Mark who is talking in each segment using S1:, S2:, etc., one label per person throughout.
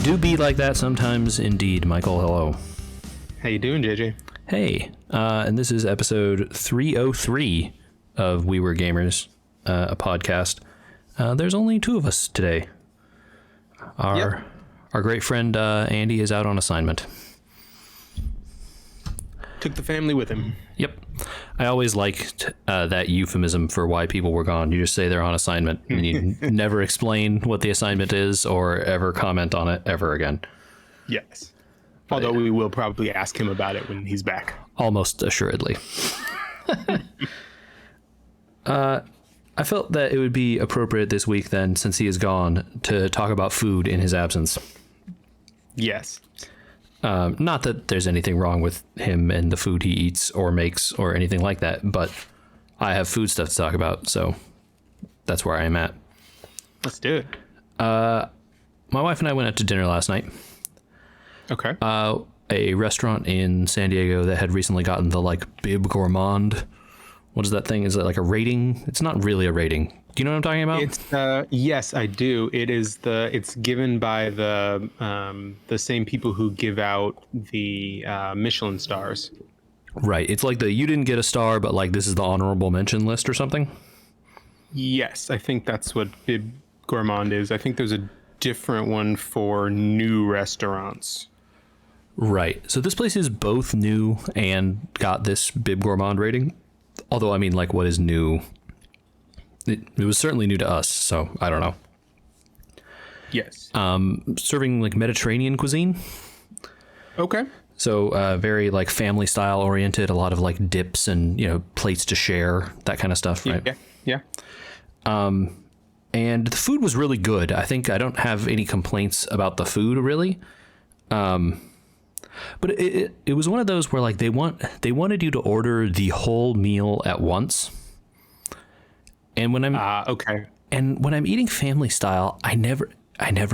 S1: It do be like that sometimes, indeed. Michael, hello.
S2: How you doing, JJ?
S1: Hey, and this is episode 303 of We Were Gamers, a podcast. There's only two of us today. Our great friend Andy is out on assignment.
S2: Took the family with him.
S1: Yep. I always liked that euphemism for why people were gone. You just say they're on assignment, and you never explain what the assignment is or ever comment on it ever again.
S2: Yes. Although we will probably ask him about it when he's back.
S1: Almost assuredly. I felt that it would be appropriate this week then, since he is gone, to talk about food in his absence.
S2: Yes.
S1: Not that there's anything wrong with him and the food he eats or makes or anything like that, but I have food stuff to talk about, so that's where I am at.
S2: Let's do it.
S1: My wife and I went out to dinner last night.
S2: Okay.
S1: A restaurant in San Diego that had recently gotten the Bib Gourmand. What is that thing? Is it like a rating? It's not really a rating. Do you know what I'm talking about?
S2: It's yes, I do. It's given by the same people who give out the Michelin stars.
S1: Right. It's like you didn't get a star, but this is the honorable mention list or something.
S2: Yes, I think that's what Bib Gourmand is. I think there's a different one for new restaurants.
S1: Right. So this place is both new and got this Bib Gourmand rating. Although, I mean, what is new? It was certainly new to us, so I don't know.
S2: Yes.
S1: Serving Mediterranean cuisine.
S2: Okay.
S1: So very family style oriented, a lot of dips and, plates to share, that kind of stuff, right?
S2: Yeah.
S1: And the food was really good. I think I don't have any complaints about the food, really. But it was one of those where they wanted you to order the whole meal at once. And when I'm
S2: okay.
S1: And when I'm eating family style, I never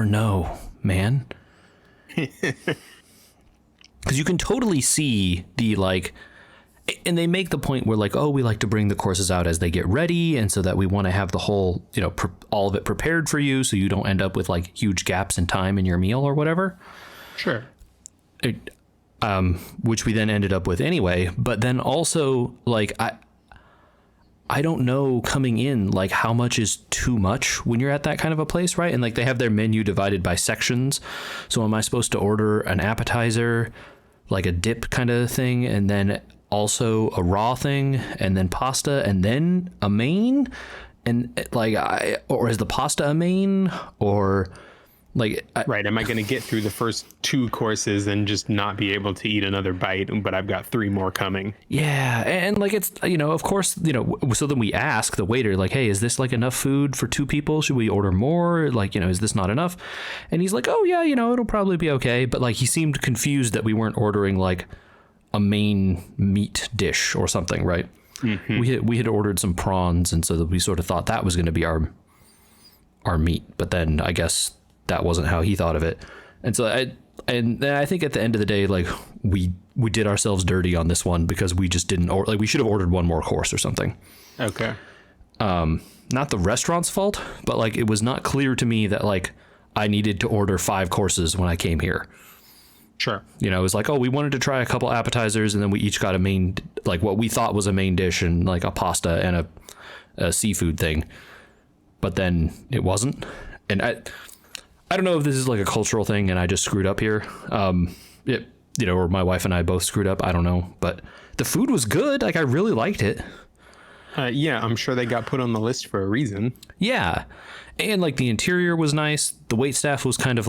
S1: know, man. Because you can totally see the and they make the point where we like to bring the courses out as they get ready, and so that we want to have the whole all of it prepared for you, so you don't end up with huge gaps in time in your meal or whatever.
S2: Sure.
S1: Which we then ended up with anyway. But then also I don't know coming in how much is too much when you're at that kind of a place, right? And they have their menu divided by sections. So am I supposed to order an appetizer, a dip kind of thing, and then also a raw thing, and then pasta, and then a main? And or is the pasta a main? Or
S2: right. Am I going to get through the first two courses and just not be able to eat another bite, but I've got three more coming?
S1: Yeah. And it's, of course, so then we ask the waiter, hey, is this enough food for two people? Should we order more? Is this not enough? And he's oh yeah, it'll probably be okay. But he seemed confused that we weren't ordering a main meat dish or something. Right. Mm-hmm. We had ordered some prawns. And so that we sort of thought that was going to be our meat. But then I guess that wasn't how he thought of it. And so I think at the end of the day, we did ourselves dirty on this one because we just didn't we should have ordered one more course or something.
S2: Okay.
S1: Not the restaurant's fault, but it was not clear to me that I needed to order 5 courses when I came here.
S2: Sure.
S1: It was we wanted to try a couple appetizers, and then we each got a main, what we thought was a main dish, and a pasta and a seafood thing. But then it wasn't. And I don't know if this is a cultural thing and I just screwed up here. Or my wife and I both screwed up. I don't know. But the food was good. I really liked it.
S2: Yeah, I'm sure they got put on the list for a reason.
S1: Yeah. And the interior was nice. The waitstaff was kind of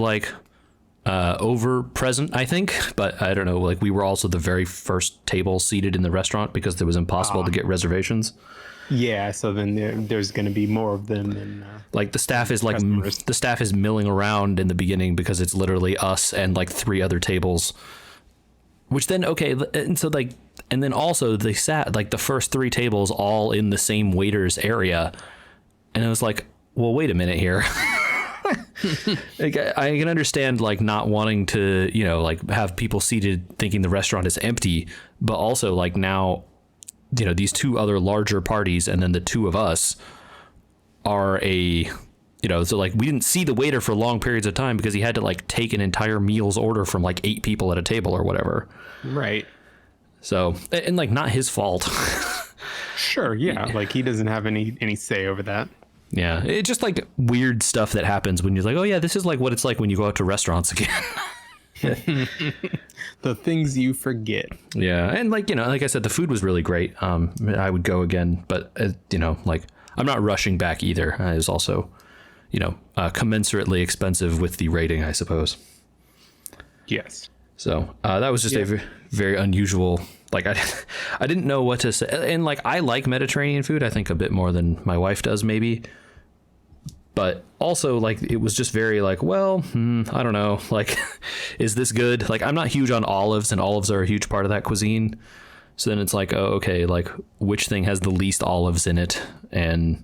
S1: over present, I think. But I don't know. We were also the very first table seated in the restaurant because it was impossible to get reservations.
S2: Yeah, so then there's going to be more of them than
S1: the staff is the staff is milling around in the beginning because it's literally us and 3 other tables. Which then and so and then also they sat the first 3 tables all in the same waiter's area, and I was well, wait a minute here. I can understand not wanting to have people seated thinking the restaurant is empty, but also now these 2 other larger parties and then the 2 of us are a So like we didn't see the waiter for long periods of time because he had to like take an entire meal's order from like 8 people at a table or whatever.
S2: Right.
S1: So, and like not his fault.
S2: Sure. Yeah. Like he doesn't have any say over that.
S1: Yeah. It's just like weird stuff that happens when you're like, oh yeah, this is like what it's like when you go out to restaurants again.
S2: The things you forget.
S1: Yeah. And like, like I said, the food was really great. I would go again, but like I'm not rushing back either. It was also, commensurately expensive with the rating, I suppose.
S2: Yes.
S1: So that was just a very unusual, like I didn't know what to say. And like, I like Mediterranean food, I think a bit more than my wife does maybe. But also like, it was just very like, well, I don't know. Like, is this good? Like, I'm not huge on olives, and olives are a huge part of that cuisine. So then it's like, oh, okay, like which thing has the least olives in it? And,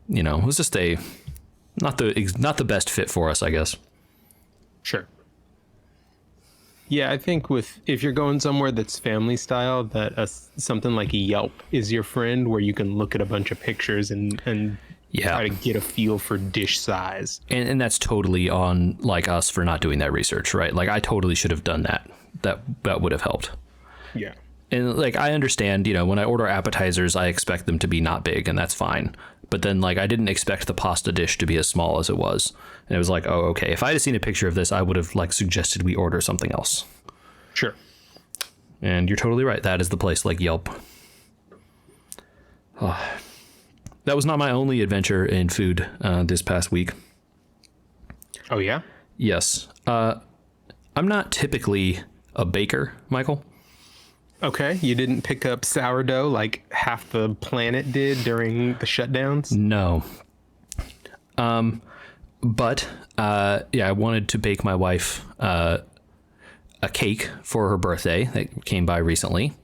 S1: it was just not the best fit for us, I guess.
S2: Sure. Yeah, I think if you're going somewhere that's family style, that something like a Yelp is your friend, where you can look at a bunch of pictures and try to get a feel for dish size. And
S1: that's totally on like us for not doing that research, right? Like I totally should have done that. That would have helped.
S2: Yeah. And
S1: like I understand, when I order appetizers, I expect them to be not big, and that's fine. But then like I didn't expect the pasta dish to be as small as it was. And it was like, oh, okay. If I had seen a picture of this, I would have like suggested we order something else.
S2: Sure.
S1: And you're totally right. That is the place, like Yelp. Oh. That was not my only adventure in food this past week.
S2: Oh, yeah?
S1: Yes. I'm not typically a baker, Michael.
S2: Okay. You didn't pick up sourdough like half the planet did during the shutdowns?
S1: No. But I wanted to bake my wife a cake for her birthday that came by recently.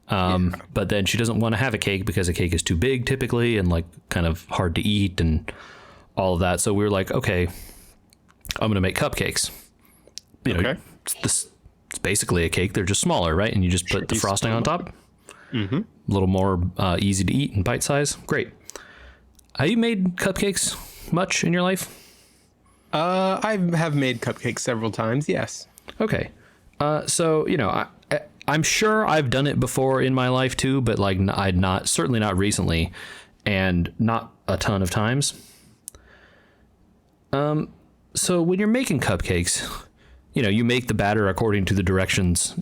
S1: But then she doesn't want to have a cake because a cake is too big typically and like kind of hard to eat and all of that. So we were like, okay, I'm going to make cupcakes.
S2: Okay.
S1: It's basically a cake. They're just smaller, right? And you just put the frosting on top.
S2: Mm-hmm.
S1: A little more easy to eat and bite size. Great. Have you made cupcakes much in your life?
S2: I have made cupcakes several times. Yes.
S1: Okay. So, I'm sure I've done it before in my life too, but like certainly not recently, and not a ton of times. So when you're making cupcakes, you make the batter according to the directions,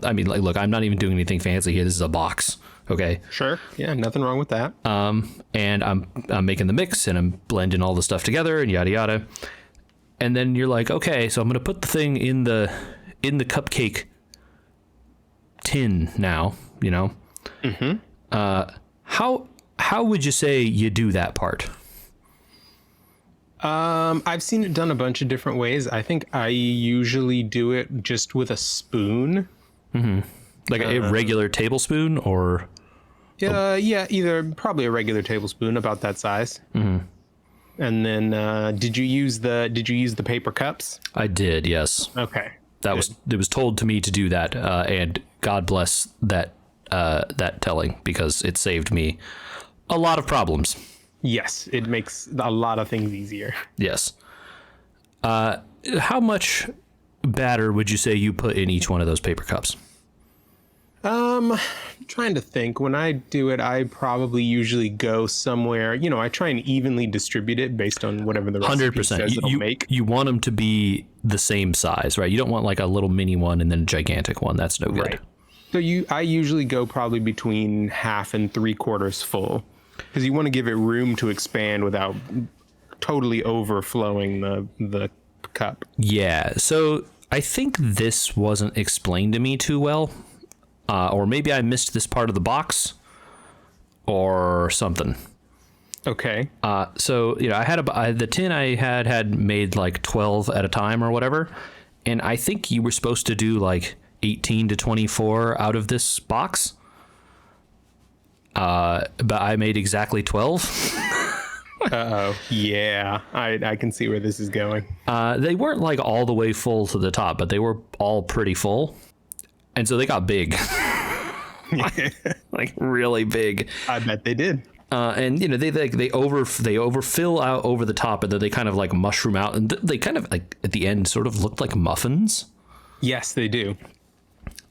S1: I mean, like, look, I'm not even doing anything fancy here. This is a box. Okay.
S2: Sure. Yeah. Nothing wrong with that.
S1: And I'm making the mix and I'm blending all the stuff together and yada, yada. And then you're like, okay, so I'm going to put the thing in the cupcake tin now,
S2: Mm-hmm.
S1: How would you say you do that part?
S2: I've seen it done a bunch of different ways. I think I usually do it just with a spoon.
S1: Mm-hmm. Like a regular tablespoon or?
S2: Yeah, either probably a regular tablespoon about that size.
S1: Mm-hmm.
S2: And then, did you use the paper cups?
S1: I did, yes.
S2: Okay.
S1: It was told to me to do that, and God bless that telling, because it saved me a lot of problems.
S2: Yes, it makes a lot of things easier.
S1: Yes. How much batter would you say you put in each one of those paper cups?
S2: Trying to think. When I do it, I probably usually go somewhere. I try and evenly distribute it based on whatever the recipe says it'll make.
S1: You want them to be the same size, right? You don't want like a little mini one and then a gigantic one. That's no good.
S2: Right. So I usually go probably between half and 3/4 full, because you want to give it room to expand without totally overflowing the cup.
S1: Yeah. So I think this wasn't explained to me too well. Or maybe I missed this part of the box or something.
S2: Okay.
S1: So, I had the tin I had made like 12 at a time or whatever. And I think you were supposed to do like 18 to 24 out of this box. But I made exactly 12.
S2: Uh-oh. Yeah. I can see where this is going.
S1: They weren't like all the way full to the top, but they were all pretty full. And so they got big. Like really big.
S2: I bet they did.
S1: And they overfill out over the top, and then they kind of like mushroom out, and they kind of like at the end sort of looked like muffins.
S2: Yes, they do.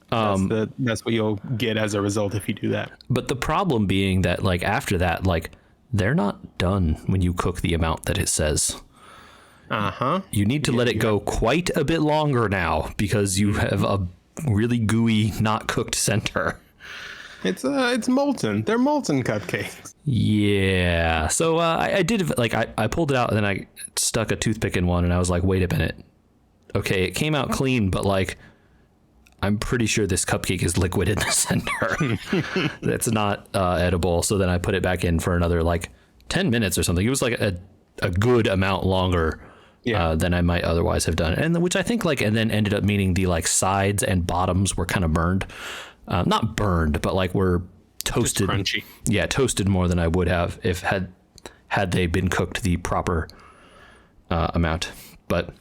S2: That's what you'll get as a result if you do that.
S1: But the problem being that like after that, like they're not done when you cook the amount that it says. You need to let it go quite a bit longer now because you have a really gooey, not cooked center.
S2: It's molten. They're molten cupcakes.
S1: Yeah. So I did like I pulled it out and then I stuck a toothpick in one and I was like, wait a minute. Okay, it came out clean, but like I'm pretty sure this cupcake is liquid in the center. That's not edible. So then I put it back in for another like 10 minutes or something. It was like a good amount longer than I might otherwise have done. And which I think like, and then ended up meaning the like sides and bottoms were kind of burned. Not burned, but like were toasted.
S2: Just crunchy.
S1: Yeah, toasted more than I would have if had they been cooked the proper amount. But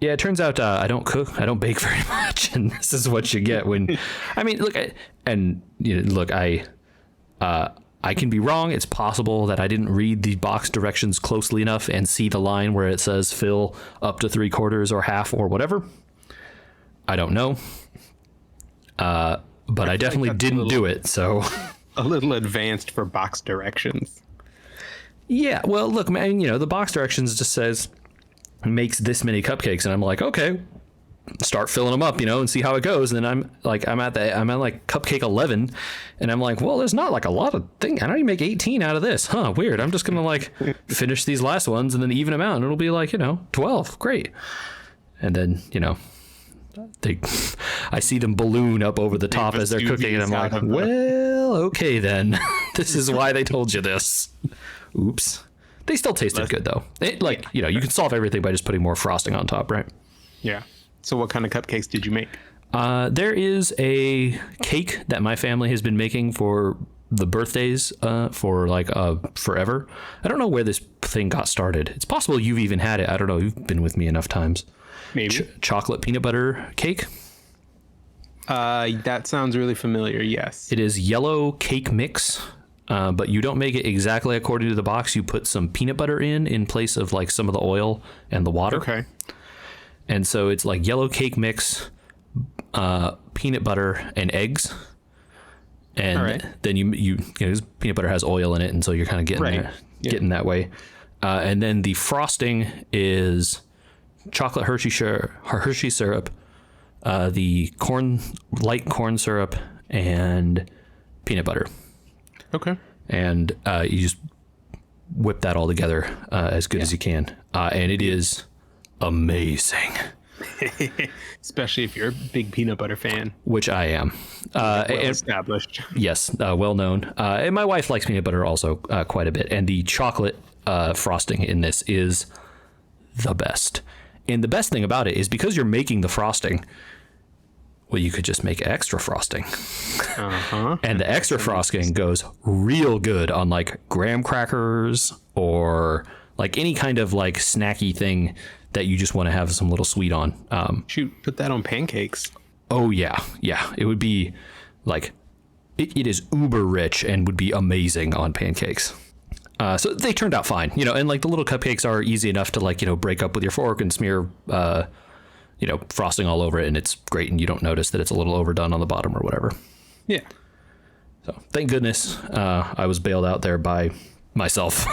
S1: yeah, it turns out I don't bake very much, and this is what you get when. I mean, look, I can be wrong. It's possible that I didn't read the box directions closely enough and see the line where it says fill up to 3/4 or half or whatever. I don't know. But I definitely didn't do it, so.
S2: A little advanced for box directions.
S1: Yeah, well, look, man, the box directions just says makes this many cupcakes, and I'm like, okay, start filling them up, and see how it goes. And then I'm at like cupcake 11, and I'm like, well, there's not like a lot of things. I don't even make 18 out of this. Huh, weird. I'm just gonna like finish these last ones and then even them out, and it'll be like 12. Great. And then I see them balloon up over the top as they're cooking, and I'm like, well, okay then. This is why they told you this. Oops. They still tasted good though. You can solve everything by just putting more frosting on top, right? Yeah.
S2: So what kind of cupcakes did you make?
S1: There is a cake that my family has been making for the birthdays for like forever. I don't know where this thing got started. It's possible you've even had it. I don't know. You've been with me enough times.
S2: Maybe.
S1: Chocolate peanut butter cake.
S2: That sounds really familiar. Yes.
S1: It is yellow cake mix, but you don't make it exactly according to the box. You put some peanut butter in place of like some of the oil and the water.
S2: Okay.
S1: And so it's like yellow cake mix, peanut butter and eggs. And then you peanut butter has oil in it, and so you're kind of getting that way. And then the frosting is chocolate Hershey syrup, the light corn syrup, and peanut butter.
S2: Okay.
S1: And you just whip that all together as good as you can. And it is amazing.
S2: Especially if you're a big peanut butter fan.
S1: Which I am.
S2: Established.
S1: Yes, well known. And my wife likes peanut butter also quite a bit. And the chocolate frosting in this is the best. And the best thing about it is because you're making the frosting, well, you could just make extra frosting. And the extra frosting goes real good on like graham crackers or like any kind of like snacky thing that you just want to have some little sweet on.
S2: Shoot, put that on pancakes.
S1: Oh, yeah. Yeah. It would be like, it is uber rich and would be amazing on pancakes. So they turned out fine, and like the little cupcakes are easy enough to like, break up with your fork and smear, frosting all over it. And it's great. And you don't notice that it's a little overdone on the bottom or whatever.
S2: Yeah.
S1: So thank goodness I was bailed out there by myself.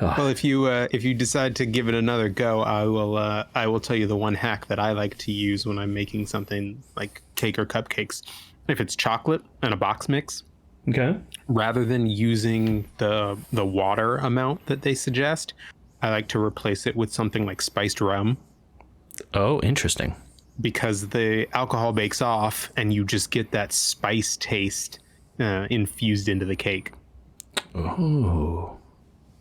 S2: Well, if you decide to give it another go, I will tell you the one hack that I like to use when I'm making something like cake or cupcakes. If it's chocolate and a box mix,
S1: okay,
S2: rather than using the water amount that they suggest, I like to replace it with something like spiced rum.
S1: Oh, interesting.
S2: Because the alcohol bakes off, and you just get that spice taste infused into the cake.
S1: Oh.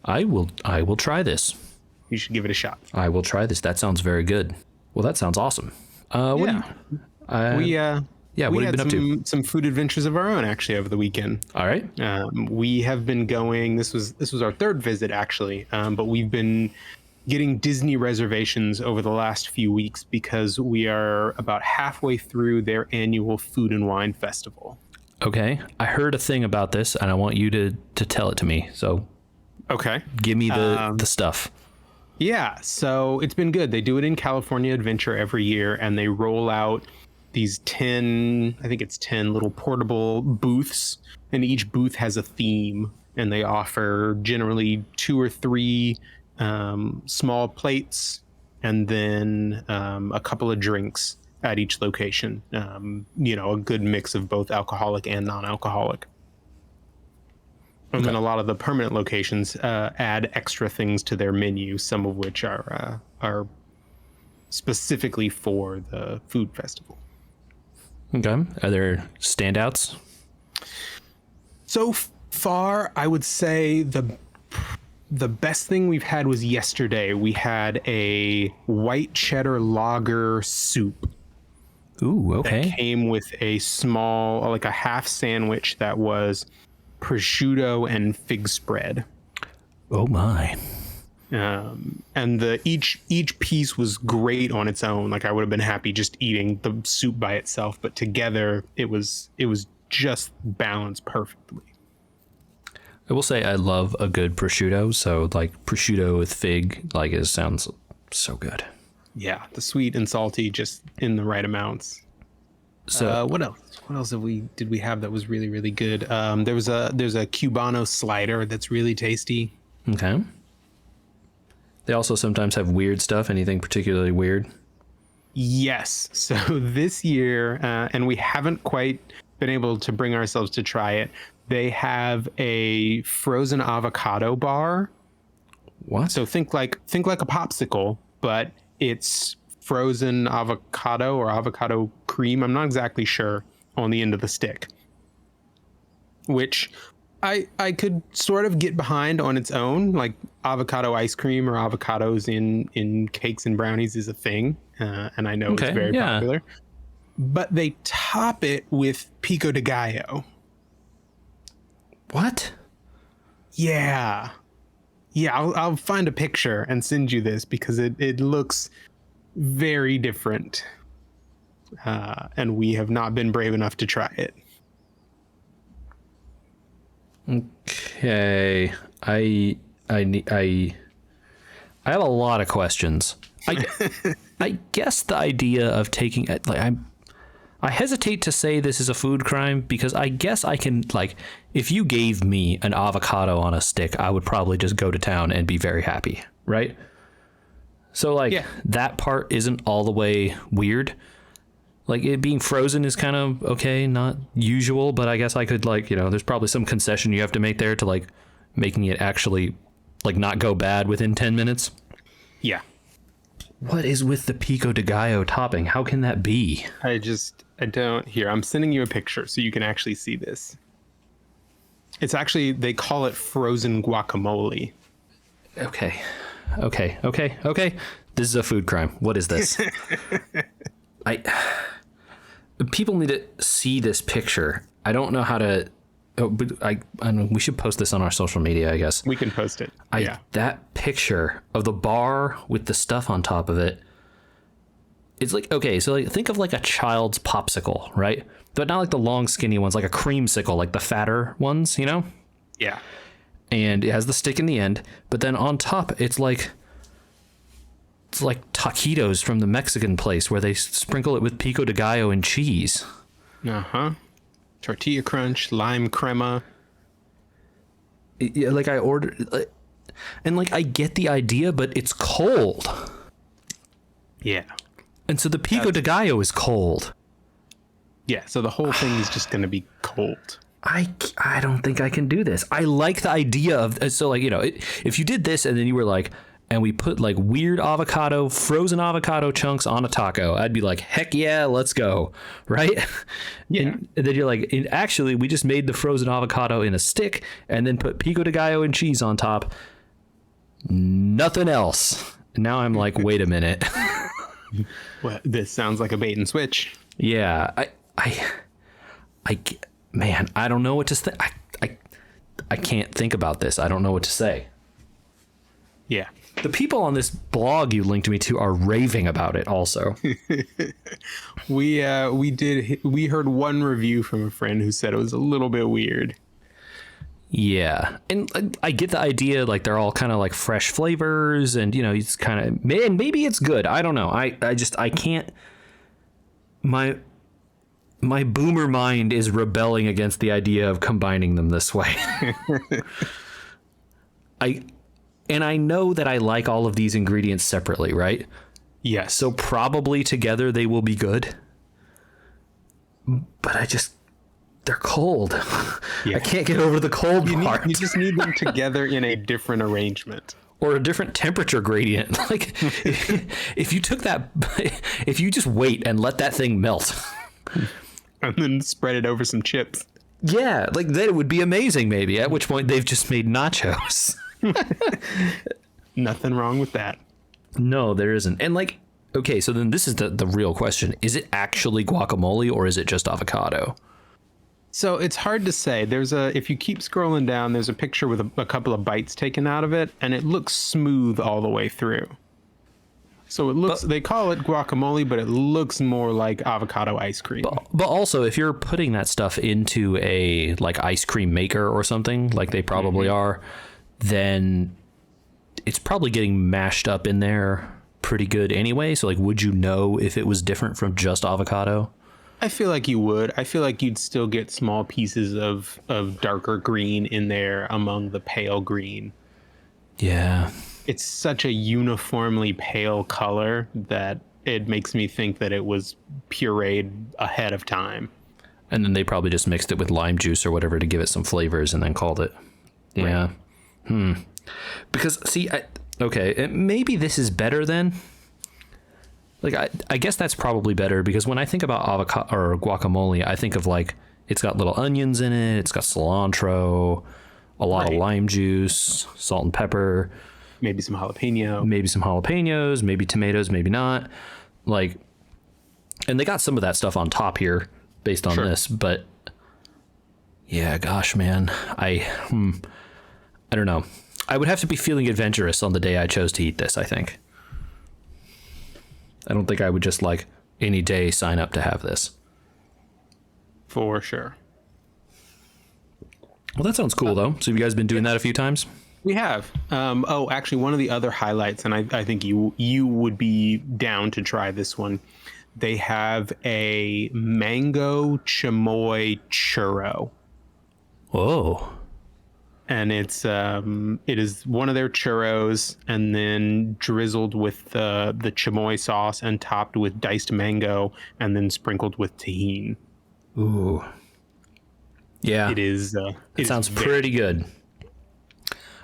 S1: I will try this.
S2: You should give it a shot.
S1: I will try this. That sounds very good. Well, that sounds awesome. What have you been up to?
S2: Some food adventures of our own actually over the weekend.
S1: All right.
S2: We have been going. This was our third visit actually, but we've been getting Disney reservations over the last few weeks because we are about halfway through their annual Food and Wine Festival.
S1: Okay. I heard a thing about this, and I want you to tell it to me. So
S2: Okay.
S1: give me the stuff.
S2: Yeah, so it's been good. They do it in California Adventure every year, and they roll out these 10, I think it's 10 little portable booths, and each booth has a theme, and they offer generally 2 or 3 small plates and then a couple of drinks at each location. A good mix of both alcoholic and non-alcoholic. And then a lot of the permanent locations add extra things to their menu, some of which are specifically for the food festival.
S1: Okay. Are there standouts?
S2: So far, I would say the best thing we've had was yesterday. We had a white cheddar lager soup.
S1: Ooh, okay.
S2: That came with a small, like a half sandwich that was prosciutto and fig spread.
S1: Oh my.
S2: And each piece was great on its own. Like I would have been happy just eating the soup by itself, but together it was just balanced perfectly.
S1: I will say I love a good prosciutto, so like prosciutto with fig, like it sounds so good.
S2: Yeah, the sweet and salty just in the right amounts. So what else? What else did we have that was really, really good? There's a Cubano slider that's really tasty.
S1: Okay. They also sometimes have weird stuff. Anything particularly weird?
S2: Yes. So this year, and we haven't quite been able to bring ourselves to try it. They have a frozen avocado bar.
S1: What?
S2: So think like a popsicle, but it's frozen avocado or avocado cream. I'm not exactly sure on the end of the stick, which I could sort of get behind on its own. Like avocado ice cream or avocados in cakes and brownies is a thing. And I know it's very popular, but they top it with pico de gallo.
S1: What?
S2: Yeah. I'll find a picture and send you this because it looks very different. And we have not been brave enough to try it.
S1: Okay. I have a lot of questions. I guess the idea of taking I hesitate to say this is a food crime because I guess I can, like, if you gave me an avocado on a stick, I would probably just go to town and be very happy, right? So, like, that part isn't all the way weird. Like, it being frozen is kind of okay, not usual, but I guess I could, like, there's probably some concession you have to make there to, like, making it actually, like, not go bad within 10 minutes.
S2: Yeah.
S1: What is with the pico de gallo topping? How can that be?
S2: I don't. Here, I'm sending you a picture so you can actually see this. It's actually, they call it frozen guacamole.
S1: Okay. This is a food crime. What is this? People need to see this picture. I don't know how to. Oh, but I know we should post this on our social media, I guess.
S2: We can post it.
S1: That picture of the bar with the stuff on top of it. It's like, okay, so like think of like a child's popsicle, right? But not like the long skinny ones, like a creamsicle, like the fatter ones,
S2: Yeah.
S1: And it has the stick in the end, but then on top it's like taquitos from the Mexican place where they sprinkle it with pico de gallo and cheese.
S2: Uh-huh. Tortilla crunch, lime crema.
S1: Yeah, like I ordered, and like I get the idea, but it's cold.
S2: Yeah.
S1: And so the pico de gallo is cold.
S2: Yeah, so the whole thing is just going to be cold.
S1: I don't think I can do this. I like the idea of, so like, if you did this and then you were like, and we put like weird frozen avocado chunks on a taco, I'd be like, heck yeah, let's go. Right?
S2: Yeah.
S1: And then you're like, actually, we just made the frozen avocado in a stick and then put pico de gallo and cheese on top. Nothing else. And now I'm like, wait a minute.
S2: Well, this sounds like a bait and switch.
S1: Yeah. Man, I don't know what to think. I can't think about this. I don't know what to say.
S2: Yeah.
S1: The people on this blog you linked me to are raving about it also.
S2: We heard one review from a friend who said it was a little bit weird.
S1: Yeah. And I get the idea, like they're all kind of like fresh flavors and, you know, it's kind of, man, maybe it's good. I don't know. I can't, my boomer mind is rebelling against the idea of combining them this way. I know that I like all of these ingredients separately, right?
S2: Yes.
S1: So probably together they will be good. But they're cold. Yeah. I can't get over the cold part.
S2: You just need them together in a different arrangement.
S1: Or a different temperature gradient. Like, if you took that, if you just wait and let that thing melt.
S2: And then spread it over some chips.
S1: Yeah, like that would be amazing maybe, at which point they've just made nachos.
S2: Nothing wrong with that.
S1: No, there isn't. And like, okay, so then this is the real question. Is it actually guacamole or is it just avocado?
S2: So it's hard to say. If you keep scrolling down, there's a picture with a couple of bites taken out of it, and it looks smooth all the way through. So it looks, they call it guacamole, but it looks more like avocado ice cream.
S1: But also, if you're putting that stuff into a like ice cream maker or something, like they probably are, then it's probably getting mashed up in there pretty good anyway. So like, would you know if it was different from just avocado?
S2: I feel like you would. I feel like you'd still get small pieces of darker green in there among the pale green.
S1: Yeah.
S2: It's such a uniformly pale color that it makes me think that it was pureed ahead of time.
S1: And then they probably just mixed it with lime juice or whatever to give it some flavors and then called it. Yeah. Right. Because, see, okay, maybe this is better then. Like, I guess that's probably better because when I think about avocado or guacamole, I think of like, it's got little onions in it, it's got cilantro, a lot of lime juice, salt and pepper.
S2: Maybe some jalapeno.
S1: Maybe some jalapenos, maybe tomatoes, maybe not. Like, and they got some of that stuff on top here based on this, but yeah, gosh, man, I don't know. I would have to be feeling adventurous on the day I chose to eat this, I think. I don't think I would just like any day sign up to have this.
S2: For sure.
S1: Well, that sounds cool though. So have you guys been doing that a few times?
S2: We have. Actually, one of the other highlights, and I think you would be down to try this one. They have a mango chamoy churro.
S1: Whoa.
S2: And it is one of their churros, and then drizzled with the chamoy sauce and topped with diced mango, and then sprinkled with tahini.
S1: Ooh. Yeah.
S2: It is.
S1: It sounds pretty good.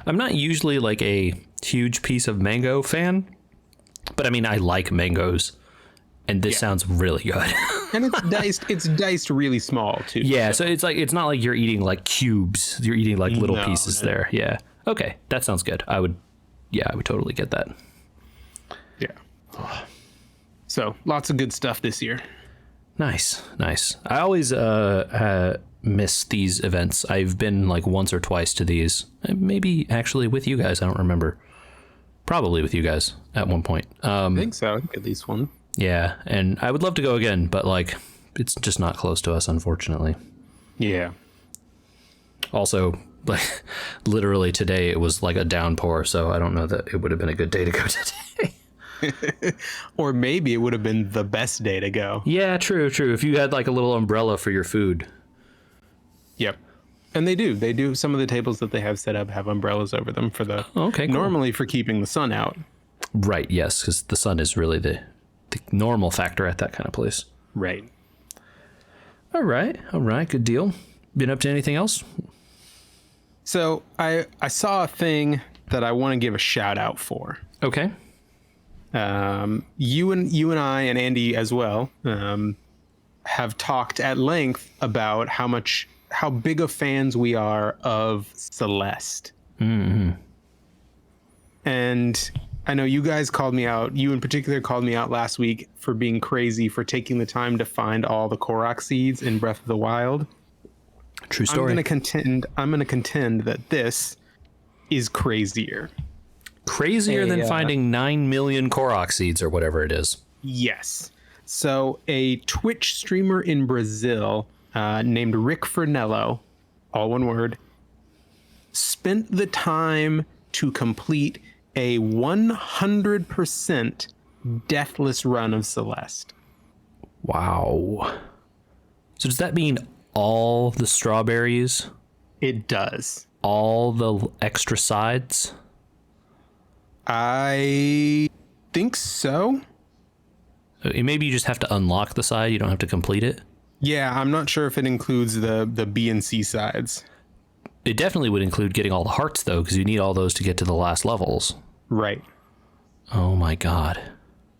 S1: I'm not usually like a huge piece of mango fan, but I mean, I like mangoes, and this sounds really good.
S2: And it's diced. It's diced really small too.
S1: Yeah, so it's like it's not like you're eating like cubes. You're eating like little pieces there. Yeah. Okay, that sounds good. I would totally get that.
S2: Yeah. So lots of good stuff this year.
S1: Nice. I always miss these events. I've been like once or twice to these. Maybe actually with you guys. I don't remember. Probably with you guys at one point.
S2: I think so. I think at least one.
S1: Yeah, and I would love to go again, but like it's just not close to us, unfortunately.
S2: Yeah.
S1: Also, like literally today it was like a downpour, so I don't know that it would have been a good day to go today.
S2: Or maybe it would have been the best day to go.
S1: Yeah, true. If you had like a little umbrella for your food.
S2: Yep. And they do. Some of the tables that they have set up have umbrellas over them for the
S1: cool.
S2: Normally for keeping the sun out.
S1: Right, yes, because the sun is really the normal factor at that kind of place.
S2: Right.
S1: All right, good deal. Been up to anything else?
S2: So I saw a thing that I want to give a shout out for.
S1: Okay.
S2: You and I and Andy as well have talked at length about how big of fans we are of Celeste.
S1: Mm-hmm.
S2: And I know you guys called me out. You in particular called me out last week for being crazy for taking the time to find all the Korok seeds in Breath of the Wild.
S1: True story.
S2: I'm going to contend that this is crazier.
S1: Crazier than finding 9 million Korok seeds or whatever it is.
S2: Yes. So a Twitch streamer in Brazil named Rick Fernello, all one word, spent the time to complete a 100% deathless run of Celeste.
S1: Wow. So does that mean all the strawberries?
S2: It does.
S1: All the extra sides?
S2: I think so.
S1: Maybe you just have to unlock the side. You don't have to complete it.
S2: Yeah, I'm not sure if it includes the B and C sides.
S1: It definitely would include getting all the hearts, though, because you need all those to get to the last levels.
S2: Right.
S1: Oh, my God.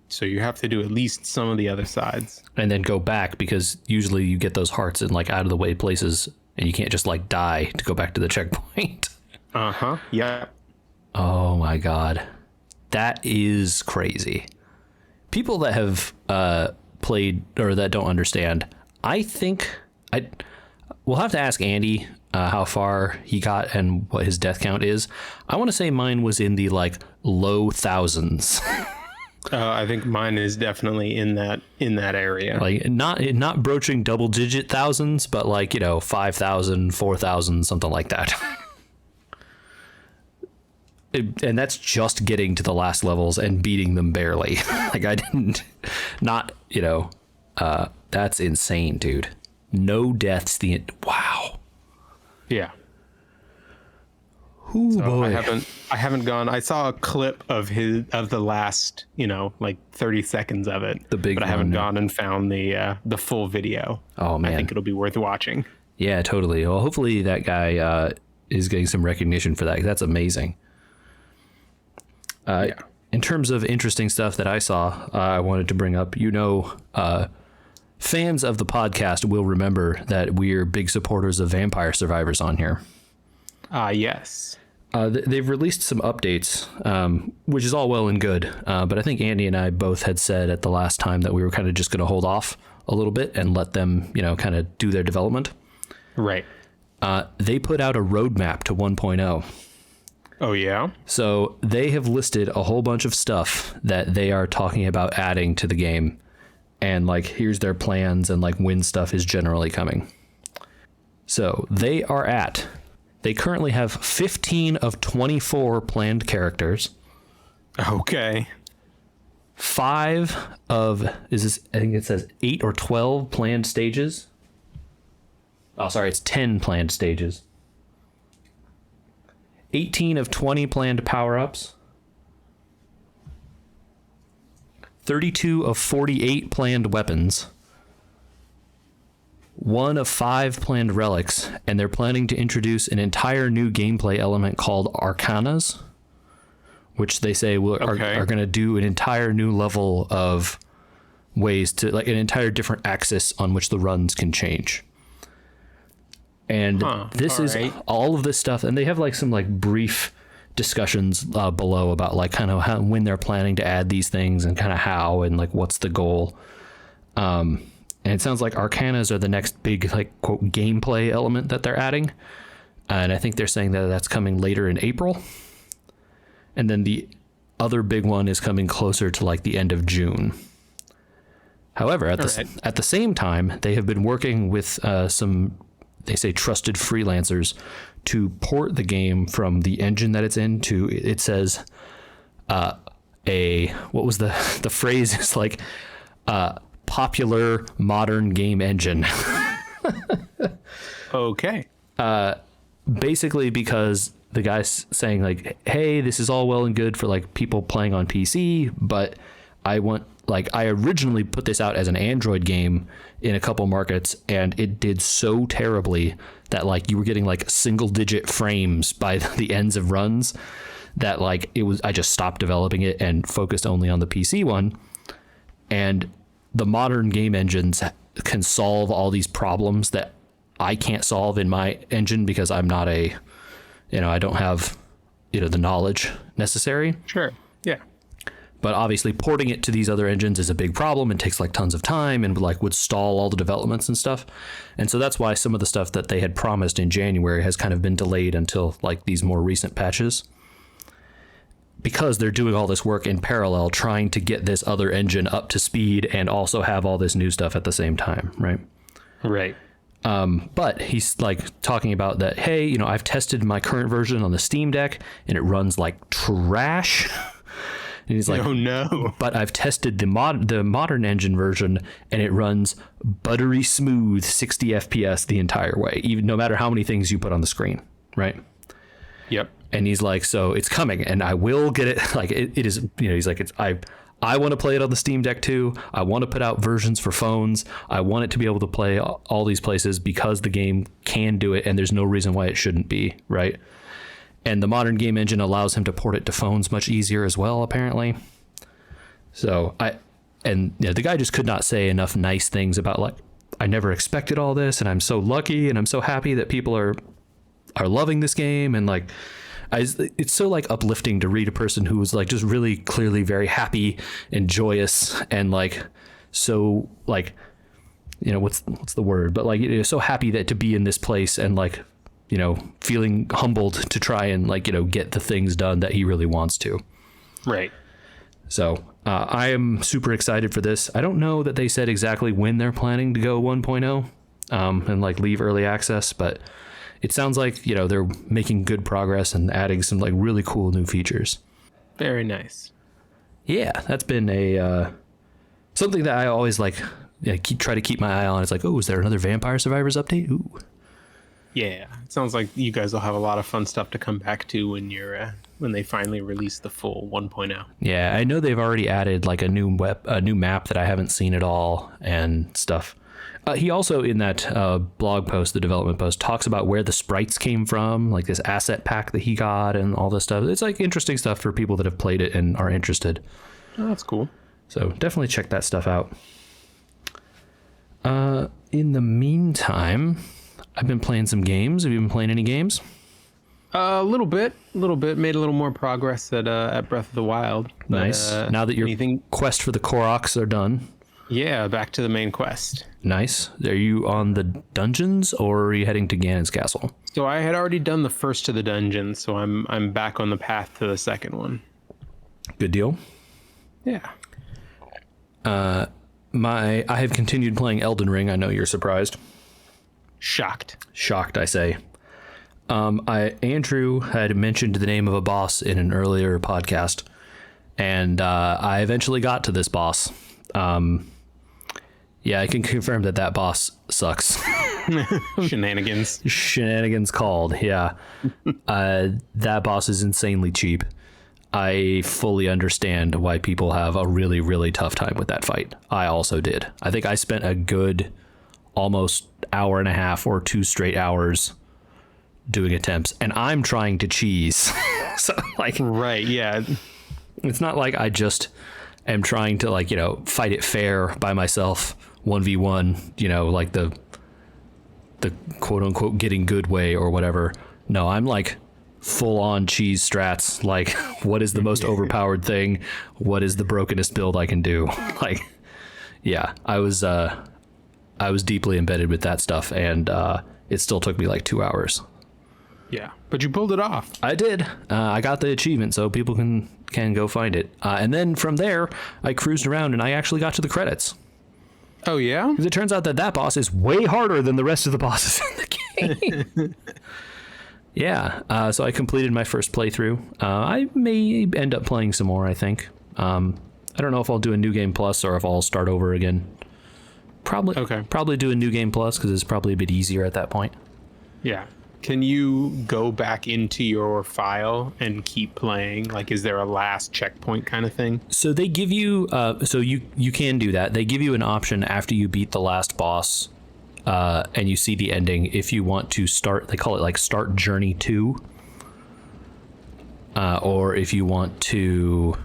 S2: So you have to do at least some of the other sides.
S1: And then go back, because usually you get those hearts in, like, out-of-the-way places, and you can't just, like, die to go back to the checkpoint.
S2: Uh-huh. Yeah.
S1: Oh, my God. That is crazy. People that have played or that don't understand, I think we'll have to ask Andy how far he got and what his death count is. I want to say mine was in the like low thousands.
S2: I think mine is definitely in that area.
S1: Like not broaching double digit thousands, but like, 5,000, 4,000, something like that. And that's just getting to the last levels and beating them barely. Like I didn't, that's insane, dude. No deaths. Wow.
S2: Yeah.
S1: Ooh,
S2: so
S1: boy.
S2: I haven't gone. I saw a clip of the last, like 30 seconds of it.
S1: The big
S2: but I haven't gone and found the full video.
S1: Oh man.
S2: I think it'll be worth watching.
S1: Yeah, totally. Well, hopefully that guy is getting some recognition for that. That's amazing.
S2: Yeah.
S1: In terms of interesting stuff that I saw, I wanted to bring up, fans of the podcast will remember that we're big supporters of Vampire Survivors on here.
S2: Yes.
S1: They've released some updates, which is all well and good. But I think Andy and I both had said at the last time that we were kind of just going to hold off a little bit and let them, kind of do their development.
S2: Right.
S1: They put out a roadmap to 1.0.
S2: Oh, yeah?
S1: So they have listed a whole bunch of stuff that they are talking about adding to the game. And like, here's their plans and like when stuff is generally coming. So they currently have 15 of 24 planned characters.
S2: Okay.
S1: 5 of, I think it says 8 or 12 planned stages. Oh, sorry, it's 10 planned stages. 18 of 20 planned power-ups. 32 of 48 planned weapons. 1 of 5 planned relics, and they're planning to introduce an entire new gameplay element called Arcanas, which they say are going to do an entire new level of ways to, like, an entire different axis on which the runs can change. And this is all of this stuff, and they have like some like brief discussions below about like kind of when they're planning to add these things and kind of how and like what's the goal. And it sounds like Arcanas are the next big like quote gameplay element that they're adding, and I think they're saying that that's coming later in April. And then the other big one is coming closer to like the end of June. However, at the same time, they have been working with some, they say, trusted freelancers to port the game from the engine that it's in to, it says, what was the phrase is like, popular modern game engine.
S2: Okay.
S1: Basically because the guy's saying like, hey, this is all well and good for like people playing on PC, but I originally put this out as an Android game in a couple markets, and it did so terribly that like you were getting like single digit frames by the ends of runs that like I just stopped developing it and focused only on the PC one. And the modern game engines can solve all these problems that I can't solve in my engine because I'm not I don't have, the knowledge necessary.
S2: Sure. Yeah.
S1: But obviously porting it to these other engines is a big problem and takes like tons of time and like would stall all the developments and stuff. And so that's why some of the stuff that they had promised in January has kind of been delayed until like these more recent patches. because they're doing all this work in parallel, trying to get this other engine up to speed and also have all this new stuff at the same time, right?
S2: Right.
S1: But he's like talking about that, hey, you know, I've tested my current version on the Steam Deck and it runs like trash. And he's like,
S2: oh no.
S1: But I've tested the modern engine version and it runs buttery smooth 60 FPS the entire way, even no matter how many things you put on the screen, right?
S2: Yep.
S1: And he's like, so it's coming and I will get it. Like it is, you know, he's like, I want to play it on the Steam Deck too. I want to put out versions for phones. I want it to be able to play all these places because the game can do it and there's no reason why it shouldn't be, right? And the modern game engine allows him to port it to phones much easier as well, apparently. So the guy just could not say enough nice things about like, I never expected all this and I'm so lucky and I'm so happy that people are loving this game. And like, it's so like uplifting to read a person who was like just really clearly very happy and joyous and like, so like, you know, what's the word, but like, you know, so happy that to be in this place and like, you know, feeling humbled to try and like, you know, get the things done that he really wants to.
S2: Right.
S1: So I am super excited for this. I don't know that they said exactly when they're planning to go 1.0 and like leave early access, but it sounds like, you know, they're making good progress and adding some like really cool new features.
S2: Very nice.
S1: Yeah, that's been a something that I always like, you know, try to keep my eye on. It's like, oh, is there another Vampire Survivors update? Ooh.
S2: Yeah, it sounds like you guys will have a lot of fun stuff to come back to when they finally release the full 1.0.
S1: Yeah, I know they've already added like a new map that I haven't seen at all and stuff. He also in that blog post, the development post, talks about where the sprites came from, like this asset pack that he got and all this stuff. It's like interesting stuff for people that have played it and are interested.
S2: Oh, that's cool.
S1: So definitely check that stuff out. In the meantime, I've been playing some games. Have you been playing any games?
S2: A little bit. Made a little more progress at Breath of the Wild. But,
S1: nice. Now that your quest for the Koroks are done.
S2: Yeah, back to the main quest.
S1: Nice. Are you on the dungeons or are you heading to Ganon's castle?
S2: So I had already done the first of the dungeons, so I'm back on the path to the second one.
S1: Good deal.
S2: Yeah.
S1: I have continued playing Elden Ring. I know you're surprised. Shocked, I say. Andrew had mentioned the name of a boss in an earlier podcast, and I eventually got to this boss. Yeah, I can confirm that boss sucks. Shenanigans called, yeah. That boss is insanely cheap. I fully understand why people have a really, really tough time with that fight. I also did. I think I spent a good almost hour and a half or 2 straight hours doing attempts, and I'm trying to cheese. So like,
S2: right, yeah.
S1: It's not like I just am trying to like, you know, fight it fair by myself, 1v1, you know, like the quote unquote getting good way or whatever. No, I'm like full on cheese strats. Like, what is the most overpowered thing? What is the brokenest build I can do? Like, yeah, I was deeply embedded with that stuff, and it still took me like 2 hours.
S2: Yeah, but you pulled it off.
S1: I did. I got the achievement, so people can go find it. And then from there, I cruised around, and I actually got to the credits.
S2: Oh, yeah?
S1: Because it turns out that boss is way harder than the rest of the bosses in the game. Yeah, so I completed my first playthrough. I may end up playing some more, I think. I don't know if I'll do a New Game Plus or if I'll start over again. Probably do a New Game Plus because it's probably a bit easier at that point.
S2: Yeah. Can you go back into your file and keep playing? Like, is there a last checkpoint kind of thing?
S1: So they give you, so you can do that. They give you an option after you beat the last boss and you see the ending. If you want to start, they call it like start journey 2. Or if you want to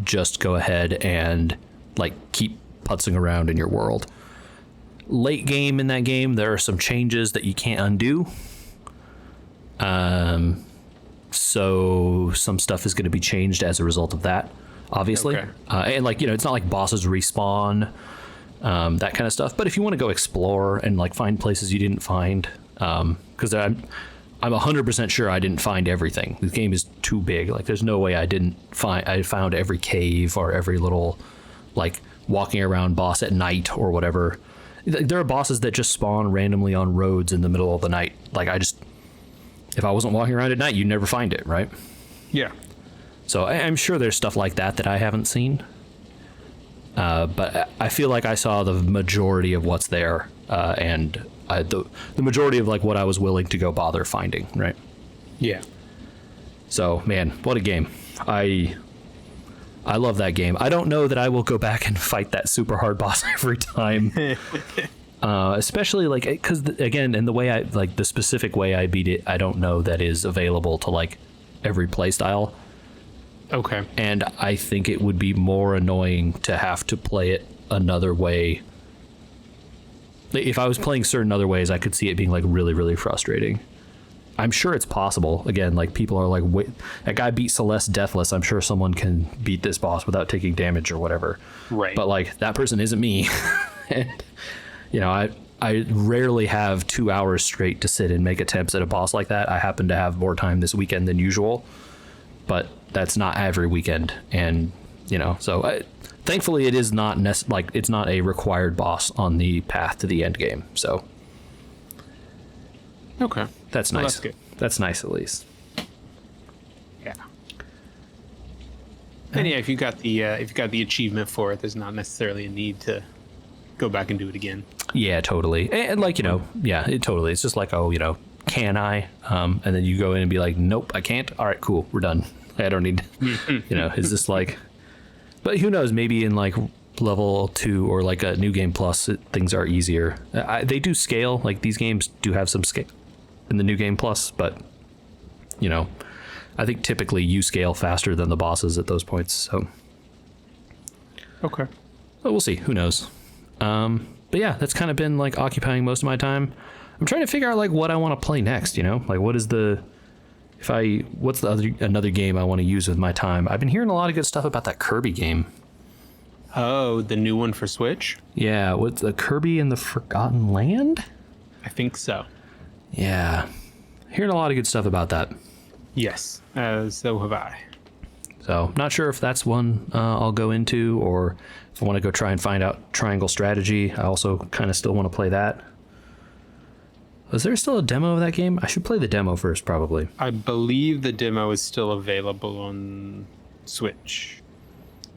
S1: just go ahead and like keep putzing around in your world. Late game in that game, there are some changes that you can't undo. So some stuff is going to be changed as a result of that, obviously. Okay. And like, you know, it's not like bosses respawn, that kind of stuff. But if you want to go explore and like find places you didn't find, because I'm I'm 100% sure I didn't find everything. The game is too big. Like, there's no way I found every cave or every little, like, walking around boss at night or whatever. There are bosses that just spawn randomly on roads in the middle of the night. Like, if I wasn't walking around at night, you'd never find it, right?
S2: Yeah.
S1: So I'm sure there's stuff like that I haven't seen. But I feel like I saw the majority of what's there, and the majority of like what I was willing to go bother finding, right?
S2: Yeah.
S1: So, man, what a game. I love that game. I don't know that I will go back and fight that super hard boss every time. Especially like, because again, in the way the specific way I beat it, I don't know that is available to like every play style.
S2: Okay.
S1: And I think it would be more annoying to have to play it another way. If I was playing certain other ways, I could see it being like really, really frustrating. I'm sure it's possible. Again, like people are like, wait, that guy beat Celeste deathless. I'm sure someone can beat this boss without taking damage or whatever.
S2: Right.
S1: But like that person isn't me. And, you know, I rarely have 2 hours straight to sit and make attempts at a boss like that. I happen to have more time this weekend than usual, but that's not every weekend. And, you know, so thankfully it is not it's not a required boss on the path to the end game. So
S2: okay,
S1: that's nice.
S2: That's good.
S1: That's nice, at least.
S2: Yeah. And yeah, if you got the achievement for it, there's not necessarily a need to go back and do it again.
S1: Yeah, totally. And like, you know, yeah, totally. It's just like, oh, you know, can I? And then you go in and be like, nope, I can't. All right, cool, we're done. I don't need, you know, is this like, but who knows, maybe in like level 2 or like a new game plus, things are easier. They do scale, like these games do have some scale in the new game plus, but you know, I think typically you scale faster than the bosses at those points. So,
S2: okay.
S1: But we'll see, who knows? But yeah, that's kind of been like occupying most of my time. I'm trying to figure out like what I want to play next, you know, like what's another game I want to use with my time? I've been hearing a lot of good stuff about that Kirby game.
S2: Oh, the new one for Switch?
S1: Yeah, what's the Kirby and the Forgotten Land?
S2: I think so.
S1: Yeah, hearing a lot of good stuff about that.
S2: Yes, so have I.
S1: So not sure if that's one I'll go into, or if I want to go try and find out Triangle Strategy. I also kind of still want to play that. Is there still a demo of that game? I should play the demo first, probably.
S2: I believe the demo is still available on Switch.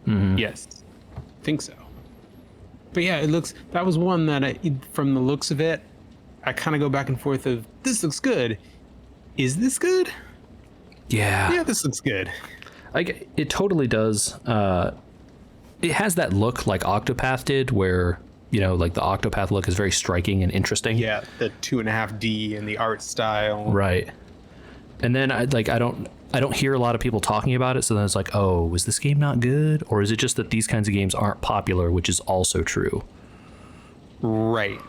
S1: Mm-hmm.
S2: Yes, I think so. But yeah, that was one that from the looks of it, I kind of go back and forth of, this looks good. Is this good?
S1: Yeah.
S2: Yeah, this looks good.
S1: Like, it totally does. It has that look like Octopath did, where, you know, like the Octopath look is very striking and interesting.
S2: Yeah, the 2.5D and the art style.
S1: Right. And then I don't hear a lot of people talking about it, so then it's like, oh, was this game not good? Or is it just that these kinds of games aren't popular, which is also true?
S2: Right.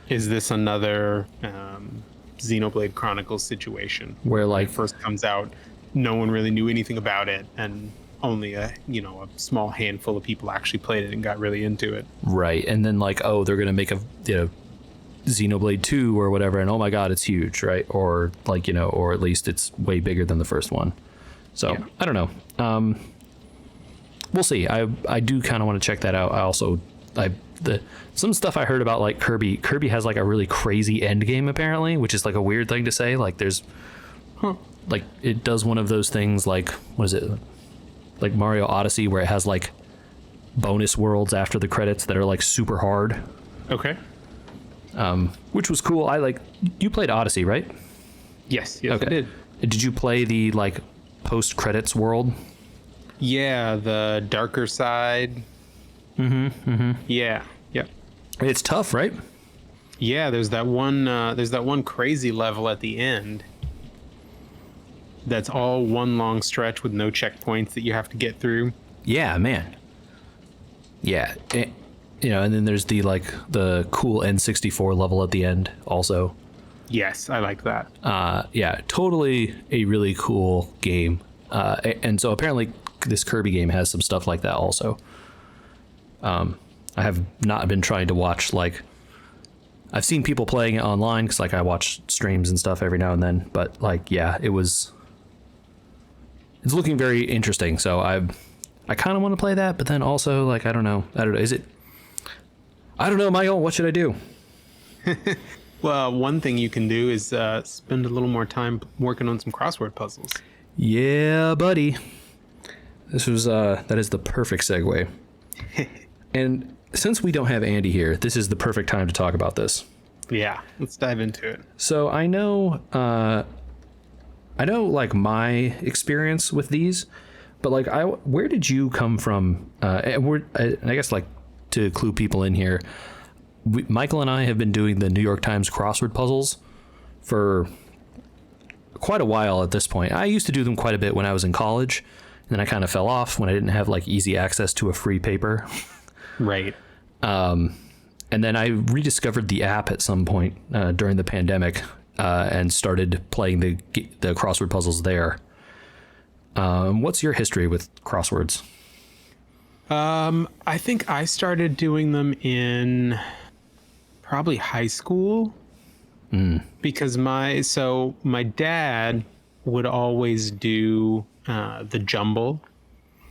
S2: Is this another Xenoblade Chronicles situation?
S1: Where like
S2: when it first comes out, no one really knew anything about it, and only a small handful of people actually played it and got really into it.
S1: Right. And then like, oh, they're gonna make a Xenoblade 2 or whatever, and oh my god, it's huge, right? Or like, you know, or at least it's way bigger than the first one. So yeah. I don't know. We'll see. I do kind of want to check that out. I also some stuff I heard about, like Kirby has like a really crazy end game apparently, which is like a weird thing to say. Like there's like it does one of those things like, what is it, like Mario Odyssey, where it has like bonus worlds after the credits that are like super hard.
S2: Okay.
S1: Which was cool. You played Odyssey, right?
S2: Yes,
S1: okay.
S2: I did.
S1: Did you play the like post credits world?
S2: Yeah, the darker side. Yeah.
S1: It's tough, right?
S2: Yeah, there's that one crazy level at the end that's all one long stretch with no checkpoints that you have to get through.
S1: Yeah, man. Yeah. And then there's the cool N64 level at the end also.
S2: Yes, I like that.
S1: Yeah, totally a really cool game. And so apparently this Kirby game has some stuff like that also. I have not been trying to watch like I've seen people playing it online because like I watch streams and stuff every now and then. But like, yeah, it's looking very interesting. So I kind of want to play that, but then also like I don't know. Is it? I don't know, Michael. What should I do?
S2: Well, one thing you can do is spend a little more time working on some crossword puzzles.
S1: Yeah, buddy. That is the perfect segue. And since we don't have Andy here, this is the perfect time to talk about this.
S2: Yeah, let's dive into it.
S1: So I know like my experience with these, but like where did you come from? And I guess like to clue people in here, Michael and I have been doing the New York Times crossword puzzles for quite a while at this point. I used to do them quite a bit when I was in college, and then I kind of fell off when I didn't have like easy access to a free paper.
S2: Right.
S1: And then I rediscovered the app at some point during the pandemic and started playing the crossword puzzles there. What's your history with crosswords?
S2: I think I started doing them in probably high school because my dad would always do the jumble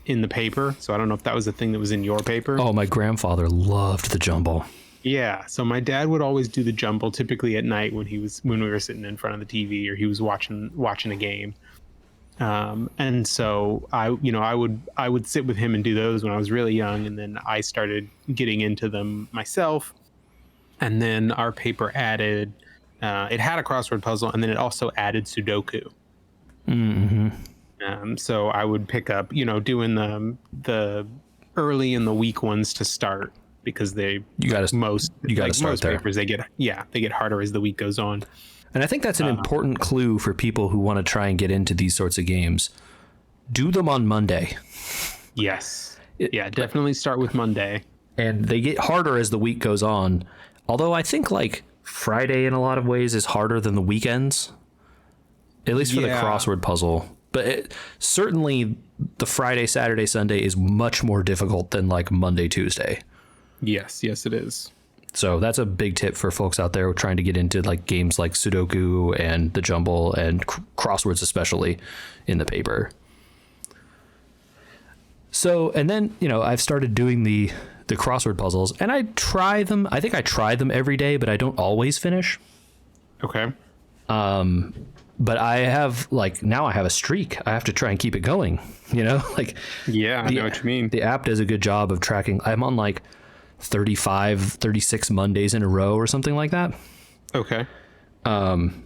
S2: in the paper. So I don't know if that was a thing that was in your paper.
S1: Oh, my grandfather loved the jumble.
S2: Yeah. So my dad would always do the jumble typically at night when we were sitting in front of the TV or he was watching a game. And so I would sit with him and do those when I was really young. And then I started getting into them myself. And then our paper added, it had a crossword puzzle and then it also added Sudoku. Mm-hmm. So I would pick up, doing the early and the weak ones to start because most papers, they get harder as the week goes on.
S1: And I think that's an important clue for people who want to try and get into these sorts of games. Do them on Monday.
S2: Yes. Definitely start with Monday.
S1: And they get harder as the week goes on. Although I think like Friday in a lot of ways is harder than the weekends. At least for the crossword puzzle. But certainly the Friday, Saturday, Sunday is much more difficult than like Monday, Tuesday.
S2: Yes, it is.
S1: So that's a big tip for folks out there trying to get into like games like Sudoku and the jumble and crosswords, especially in the paper. So, and then, I've started doing the crossword puzzles and I try them. I think I try them every day, but I don't always finish.
S2: Okay.
S1: But I have now I have a streak. I have to try and keep it going, Yeah,
S2: I know what you mean.
S1: The app does a good job of tracking. I'm on 35, 36 Mondays in a row or something like that.
S2: Okay.
S1: And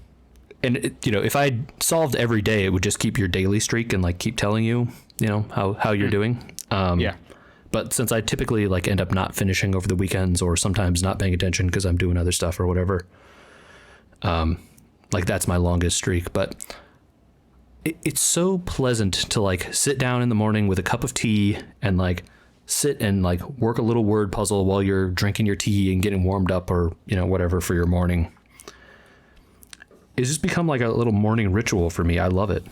S1: if I solved every day, it would just keep your daily streak and keep telling you, how you're doing.
S2: Yeah.
S1: But since I typically end up not finishing over the weekends or sometimes not paying attention because I'm doing other stuff or whatever, that's my longest streak. But it's so pleasant to sit down in the morning with a cup of tea and sit and work a little word puzzle while you're drinking your tea and getting warmed up or whatever for your morning. It's just become a little morning ritual for me. I love it.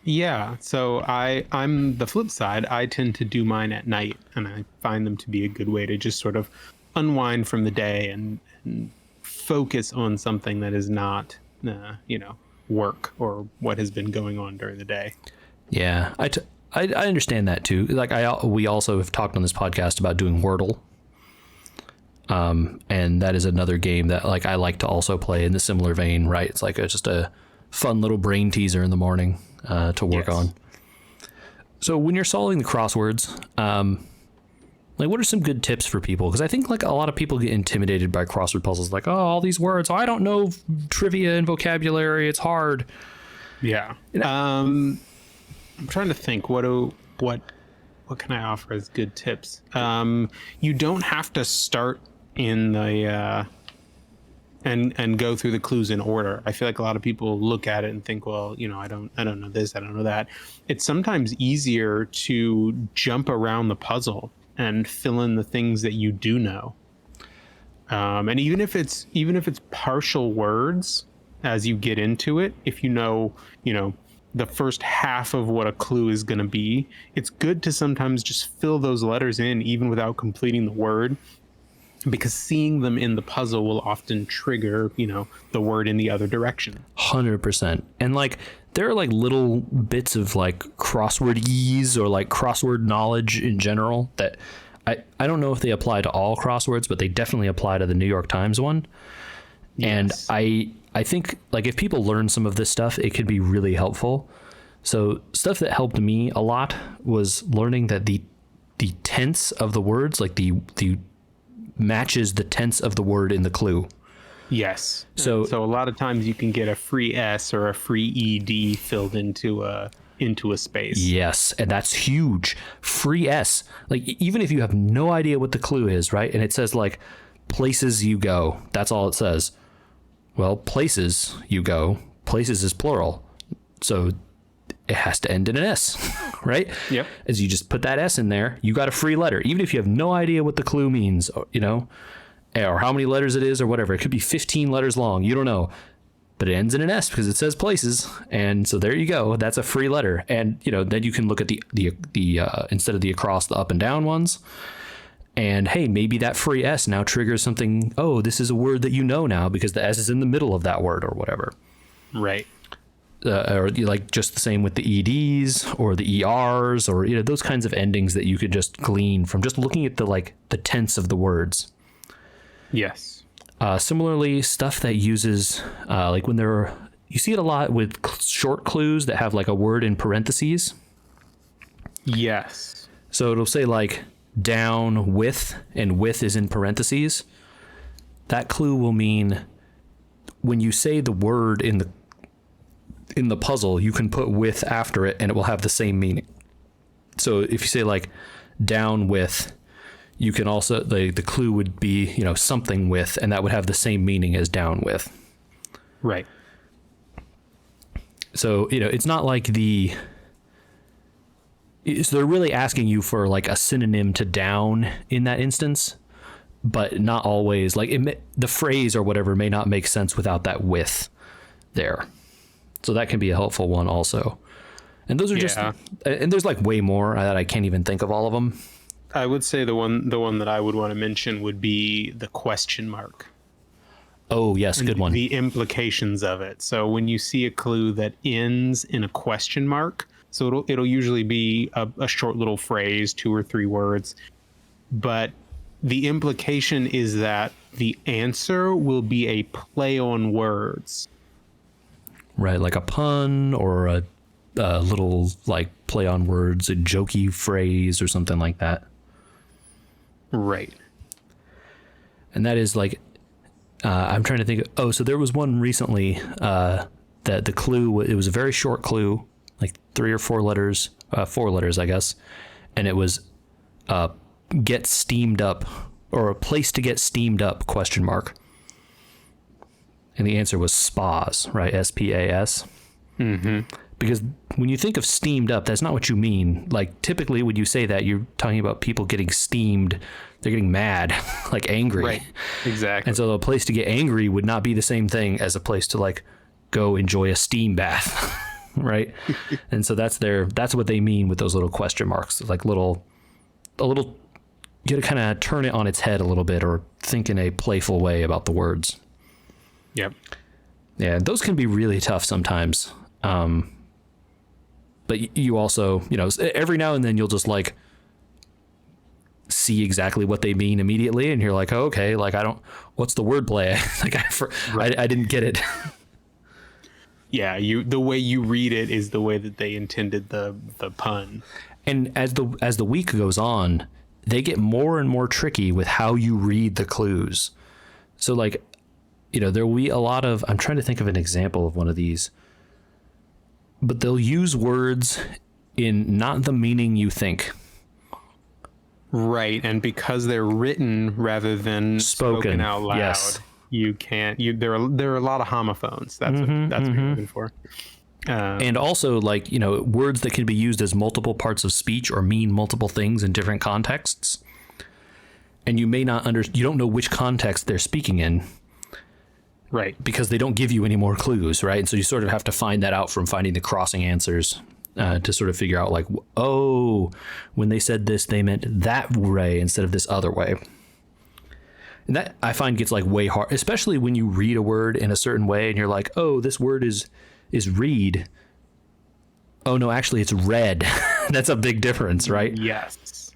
S2: Yeah, so I'm the flip side. I tend to do mine at night, and I find them to be a good way to just sort of unwind from the day and focus on something that is not, work or what has been going on during the day.
S1: Yeah, I understand that too. We also have talked on this podcast about doing Wordle. And that is another game that I like to also play in the similar vein, right? It's just a fun little brain teaser in the morning to work on. So when you're solving the crosswords, what are some good tips for people? Because I think a lot of people get intimidated by crossword puzzles, all these words. I don't know trivia and vocabulary. It's hard.
S2: Yeah. I'm trying to think. What can I offer as good tips? You don't have to start in the and go through the clues in order. I feel like a lot of people look at it and think, well, I don't know this, I don't know that. It's sometimes easier to jump around the puzzle and fill in the things that you do know. And even if it's partial words as you get into it, if you know the first half of what a clue is going to be, it's good to sometimes just fill those letters in even without completing the word, because seeing them in the puzzle will often trigger, the word in the other direction.
S1: 100%. And like there are like little bits of like crossword-ese or like crossword knowledge in general that I don't know if they apply to all crosswords, but they definitely apply to the New York Times one. Yes. And I think like if people learn some of this stuff, it could be really helpful. So stuff that helped me a lot was learning that the tense of the words, like the matches the tense of the word in the clue.
S2: Yes. So a lot of times you can get a free S or a free ED filled into a space.
S1: Yes, and that's huge. Free S. Like even if you have no idea what the clue is, right? And it says like places you go. That's all it says. Well, places you go. Places is plural. So it has to end in an S, right?
S2: Yep.
S1: As you just put that S in there, you got a free letter. Even if you have no idea what the clue means, or how many letters it is or whatever. It could be 15 letters long. You don't know. But it ends in an S because it says places. And so there you go. That's a free letter. And, then you can look at the instead of the across, the up and down ones. And hey, maybe that free S now triggers something. Oh, this is a word that you know now because the S is in the middle of that word or whatever.
S2: Right.
S1: Or like just the same with the EDs or the ERs or, those kinds of endings that you could just glean from just looking at the tense of the words.
S2: Yes.
S1: Similarly, stuff that uses like when you see it a lot with short clues that have like a word in parentheses.
S2: Yes.
S1: So it'll say like down with, and with is in parentheses. That clue will mean when you say the word in the puzzle, you can put with after it and it will have the same meaning. So if you say like down with, you can also, the clue would be, something with, and that would have the same meaning as down with.
S2: Right.
S1: So, it's not like so they're really asking you for like a synonym to down in that instance, but not always. Like the phrase or whatever may not make sense without that with there. So that can be a helpful one also. And those are just, and there's like way more that I can't even think of all of them.
S2: I would say the one that I would want to mention would be the question mark.
S1: Oh, yes, good one.
S2: The implications of it. So when you see a clue that ends in a question mark, so it'll usually be a short little phrase, 2 or 3 words, but the implication is that the answer will be a play on words.
S1: Right, like a pun or a little like play on words, a jokey phrase or something like that.
S2: Right.
S1: And that is like, I'm trying to think. So there was one recently that the clue, it was a very short clue, like 3 or 4 letters, 4 letters, I guess. And it was get steamed up, or a place to get steamed up, question mark. And the answer was spas, right? S-P-A-S.
S2: Mm-hmm.
S1: Because when you think of steamed up, that's not what you mean. Like typically when you say that, you're talking about people getting steamed. They're getting mad, like angry.
S2: Right, exactly.
S1: And so a place to get angry would not be the same thing as a place to like go enjoy a steam bath, right? And so that's what they mean with those little question marks, like a little, you gotta kind of turn it on its head a little bit or think in a playful way about the words.
S2: Yep.
S1: Yeah, those can be really tough sometimes. But you also, every now and then you'll just like see exactly what they mean immediately. And you're like, oh, okay, like what's the wordplay? Like I didn't get it.
S2: Yeah. The way you read it is the way that they intended the pun. And
S1: as the week goes on, they get more and more tricky with how you read the clues. So like, there will be a lot of, I'm trying to think of an example of one of these, but they'll use words in not the meaning you think.
S2: Right. And because they're written rather than spoken out loud,
S1: yes.
S2: You can't, there are a lot of homophones. That's what you're looking for.
S1: And also like, words that can be used as multiple parts of speech or mean multiple things in different contexts. And you may not you don't know which context they're speaking in.
S2: Right.
S1: Because they don't give you any more clues, right? And so you sort of have to find that out from finding the crossing answers to sort of figure out like, oh, when they said this, they meant that way instead of this other way. And that I find gets like way hard, especially when you read a word in a certain way and you're like, oh, this word is read. Oh no, actually it's read. That's a big difference, right?
S2: Yes.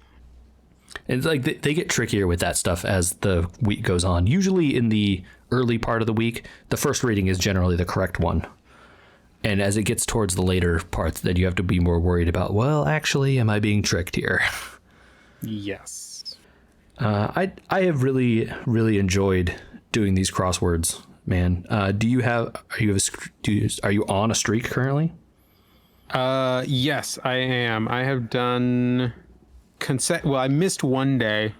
S1: And it's like they get trickier with that stuff as the week goes on. Usually in the early part of the week, the first reading is generally the correct one. And as it gets towards the later parts, then you have to be more worried about, well, actually, am I being tricked here?
S2: Yes.
S1: I have really, really enjoyed doing these crosswords, man. Are you on a streak currently?
S2: Yes, I am. I have done well, I missed one day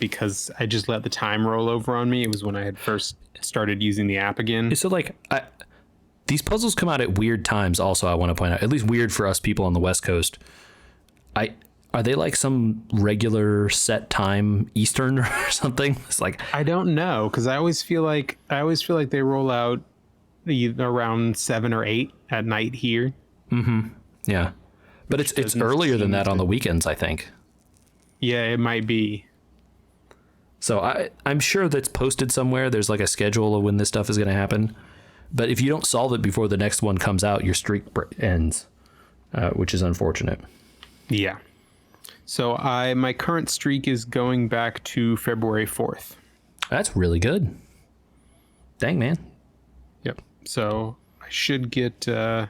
S2: because I just let the time roll over on me. It was when I had first started using the app again.
S1: So like these puzzles come out at weird times also, I want to point out. At least weird for us people on the West Coast. Are they like some regular set time Eastern or something? It's like
S2: I don't know, because I always feel like they roll out around 7 or 8 at night here.
S1: Mm-hmm. Yeah. But it's earlier than that on the weekends, I think.
S2: Yeah, it might be.
S1: So I'm sure that's posted somewhere. There's like a schedule of when this stuff is going to happen. But if you don't solve it before the next one comes out, your streak ends, which is unfortunate.
S2: Yeah. So my current streak is going back to February 4th.
S1: That's really good. Dang, man.
S2: Yep. So I should get the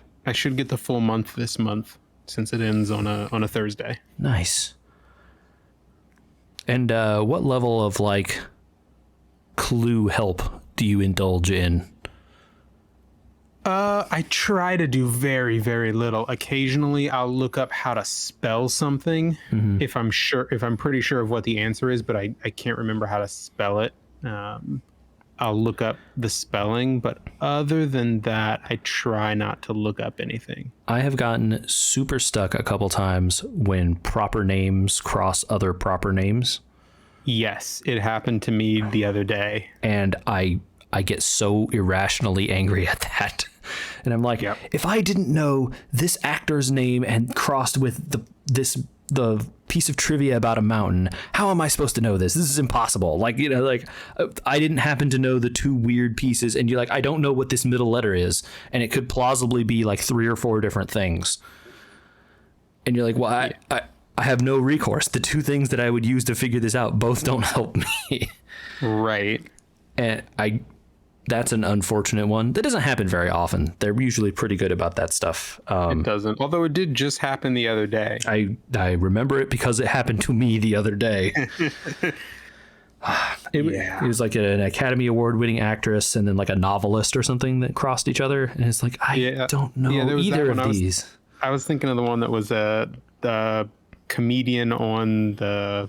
S2: full month this month, since it ends on a Thursday.
S1: Nice. And what level of like clue help do you indulge in?
S2: I try to do very, very little. Occasionally I'll look up how to spell something if I'm pretty sure of what the answer is, but I can't remember how to spell it. I'll look up the spelling, but other than that, I try not to look up anything.
S1: I have gotten super stuck a couple times when proper names cross other proper names.
S2: Yes, it happened to me the other day.
S1: And I get so irrationally angry at that. And I'm like, if I didn't know this actor's name and crossed with the piece of trivia about a mountain, how am I supposed to know this? This is impossible. Like, you know, like I didn't happen to know the two weird pieces, and you're like, I don't know what this middle letter is, and it could plausibly be like 3 or 4 different things. And you're like, well, I have no recourse. The two things that I would use to figure this out both don't help me.
S2: Right.
S1: And that's an unfortunate one. That doesn't happen very often. They're usually pretty good about that stuff.
S2: It doesn't. Although it did just happen the other day.
S1: I remember it because it happened to me the other day. It was like an Academy Award winning actress and then like a novelist or something that crossed each other. And it's like, I don't know either of these.
S2: I was thinking of the one that was the comedian on the,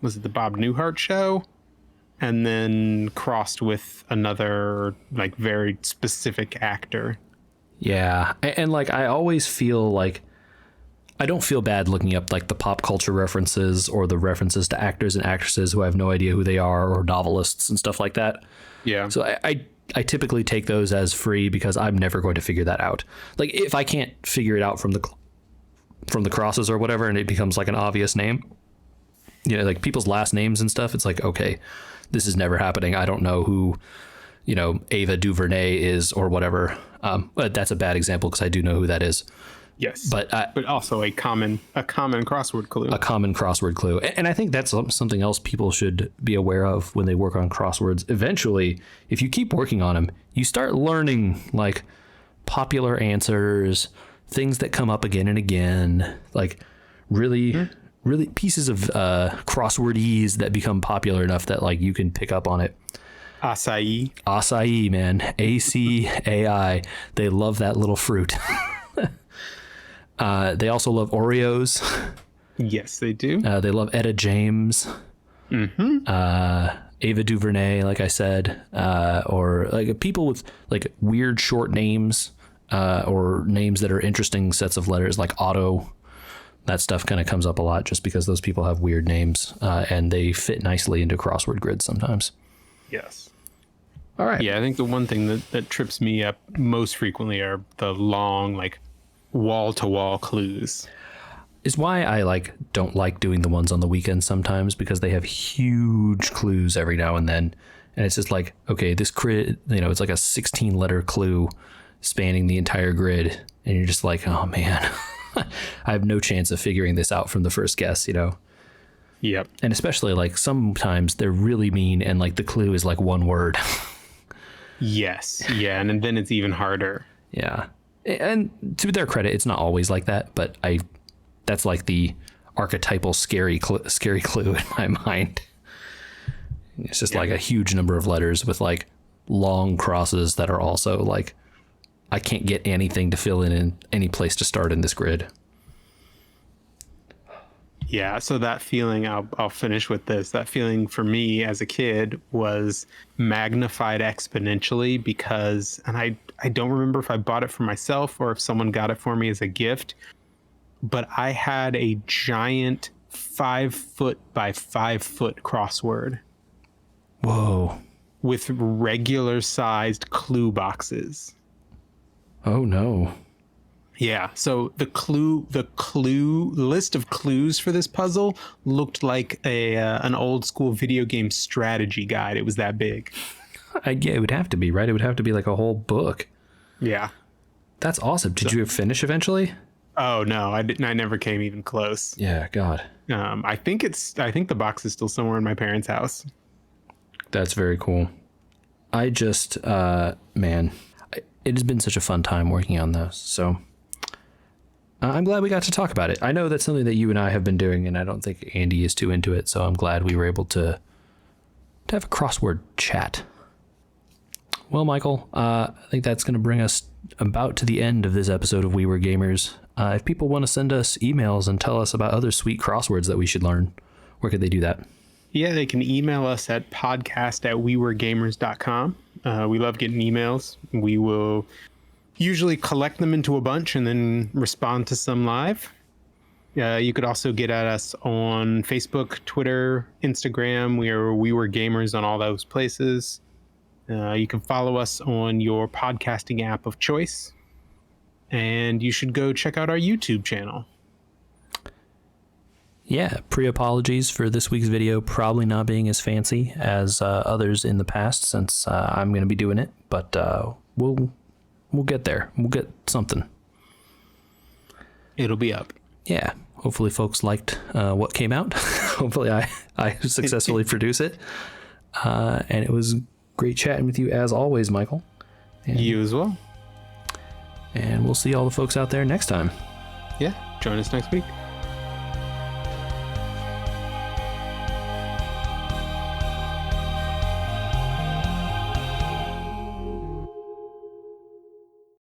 S2: was it the Bob Newhart show? And then crossed with another like very specific actor.
S1: Yeah. And like, I always feel like I don't feel bad looking up like the pop culture references or the references to actors and actresses who I have no idea who they are, or novelists and stuff like that. Yeah. So I typically take those as free because I'm never going to figure that out. Like if I can't figure it out from the crosses or whatever, and it becomes like an obvious name, you know, like people's last names and stuff, it's like, okay, this is never happening. I don't know who, you know, Ava DuVernay is or whatever. But that's a bad example because I do know who that is.
S2: Yes. But also a common crossword clue.
S1: A common crossword clue. And I think that's something else people should be aware of when they work on crosswords. Eventually, if you keep working on them, you start learning like popular answers, things that come up again and again, like really pieces of crossword-ese that become popular enough that like you can pick up on it. Acai, man. ACAI. They love that little fruit. They also love Oreos.
S2: Yes, they do.
S1: They love Etta James. Ava DuVernay, like I said, or like people with like weird short names, or names that are interesting sets of letters, like Otto. That stuff kind of comes up a lot just because those people have weird names, and they fit nicely into crossword grids sometimes.
S2: Yes.
S1: All right.
S2: Yeah, I think the one thing that trips me up most frequently are the long, like, wall-to-wall clues.
S1: is why I don't like doing the ones on the weekends sometimes, because they have huge clues every now and then. And it's just like, okay, this grid, it's like a 16-letter clue spanning the entire grid. And you're just like, oh man, I have no chance of figuring this out from the first guess,
S2: Yep.
S1: And especially sometimes they're really mean and the clue is one word.
S2: Yes. Yeah. And then it's even harder.
S1: Yeah. And to their credit, it's not always like that, but that's the archetypal scary clue in my mind. It's just a huge number of letters with long crosses that are also I can't get anything to fill in any place to start in this grid.
S2: Yeah, so that feeling, I'll finish with this. That feeling for me as a kid was magnified exponentially because, and I don't remember if I bought it for myself or if someone got it for me as a gift, but I had a giant 5-foot by 5-foot crossword.
S1: Whoa.
S2: With regular sized clue boxes.
S1: Oh no.
S2: Yeah, so the list of clues for this puzzle looked like an old school video game strategy guide. It was that big.
S1: Yeah, it would have to be, right? It would have to be a whole book.
S2: Yeah.
S1: That's awesome. Did you finish eventually?
S2: Oh no, I didn't. I never came even close.
S1: Yeah, God.
S2: I think the box is still somewhere in my parents' house.
S1: That's very cool. I just, man, it has been such a fun time working on those. So I'm glad we got to talk about it. I know that's something that you and I have been doing, and I don't think Andy is too into it. So I'm glad we were able to have a crossword chat. Well, Michael, I think that's going to bring us about to the end of this episode of We Were Gamers. If people want to send us emails and tell us about other sweet crosswords that we should learn, where could they do that?
S2: Yeah, they can email us at podcast@weweregamers.com. We love getting emails. We will usually collect them into a bunch and then respond to some live. You could also get at us on Facebook, Twitter, Instagram. We were gamers on all those places. You can follow us on your podcasting app of choice. And you should go check out our YouTube channel.
S1: Yeah, pre-apologies for this week's video probably not being as fancy as others in the past, since I'm going to be doing it. But we'll get there. We'll get something.
S2: It'll be up.
S1: Yeah. Hopefully folks liked what came out. Hopefully I successfully produce it. And it was great chatting with you as always, Michael. And
S2: you as well.
S1: And we'll see all the folks out there next time.
S2: Yeah. Join us next week.